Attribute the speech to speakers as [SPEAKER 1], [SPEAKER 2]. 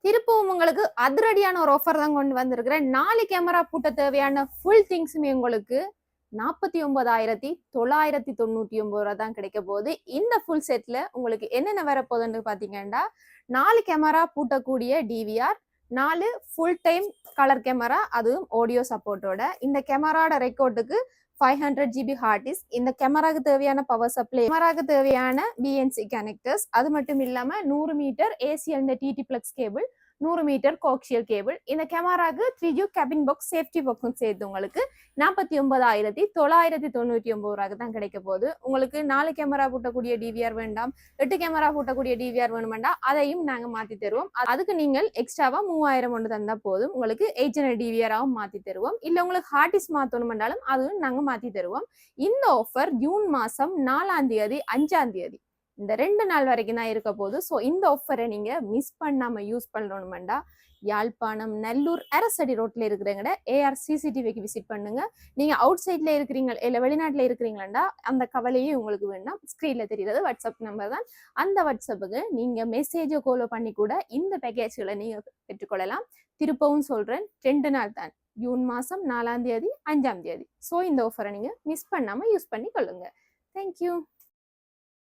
[SPEAKER 1] திருப்பவும் உங்களுக்கு அதிரடியான ஒரு ஆஃபர் தான் கொண்டு வந்திருக்கிறேன். 4 கேமரா பூட்ட தேவையான ஃபுல் திங்ஸுமே உங்களுக்கு 49,999 தான் கிடைக்க போகுது. இந்த ஃபுல் செட்ல உங்களுக்கு என்னென்ன வரப்போகுதுன்னு பாத்தீங்கன்னா 4 கேமரா பூட்டக்கூடிய DVR, 4 full time colour camera, அதுவும் ஆடியோ சப்போர்ட்டோட. இந்த கேமராட ரெக்கார்டுக்கு 500 GB ஹார்ட் டிஸ்க். இந்த கேமராக்கு தேவையான பவர் சப்ளை, கேமராக்கு தேவையான பிஎன்சி கனெக்டர்ஸ், அது மட்டும் இல்லாம 100 metre ACL DD flex cable, 100 metre coaxial cable. இந்த கேமராக்கு 3U கேபின் பாக்ஸ், சேஃப்டி பாக்ஸும் சேர்த்து உங்களுக்கு 49,999 தான் கிடைக்க போகுது. உங்களுக்கு 4 கேமரா பூட்டக்கூடிய டிவிஆர் வேண்டாம், 8 கேமரா பூட்டக்கூடிய டிவிஆர் வேணுமெண்டா அதையும் நாங்க மாத்தி தருவோம். அதுக்கு நீங்கள் எக்ஸ்ட்ராவா 3000 ஒன்று தந்தா போதும். உங்களுக்கு 8 சேனல் டிவிஆராவும் மாத்தி தருவோம். இல்ல உங்களுக்கு ஹார்ட் டிஸ்க் மாத்தணுமெண்டாலும் அதுவும் நாங்க மாத்தி தருவோம். இந்த ஆஃபர் ஜூன் மாசம் 4ஆம் தேதி 5ஆம் தேதி இந்த 2 நாள் வரைக்கும் தான் இருக்க போகுது. ஸோ இந்த ஆஃபரை நீங்க மிஸ் பண்ணாம யூஸ் பண்ணணுமெண்டா யாழ்ப்பாணம் நல்லூர் அரசடி ரோட்ல இருக்கிறவங்க ஏஆர் சிசிடிவிக்கு விசிட் பண்ணுங்க. நீங்க அவுட் சைட்ல இருக்கிறீங்க இல்ல வெளிநாட்டுல இருக்கிறீங்களா அந்த கவலையும் உங்களுக்கு வேண்டாம். ஸ்கிரீன்ல தெரியுறது வாட்ஸ்அப் நம்பர் தான். அந்த வாட்ஸ்அப்புக்கு நீங்க மெசேஜோ கோலோ பண்ணி கூட இந்த பேக்கேஜ்களை நீங்க பெற்றுக்கொள்ளலாம். திருப்பவும் சொல்றேன், 2 நாள் தான், ஜூன் மாசம் 4ஆம் தேதி 5ஆம் தேதி. ஸோ இந்த ஆஃபரை நீங்க மிஸ் பண்ணாம யூஸ் பண்ணி கொள்ளுங்க. தேங்க்யூ.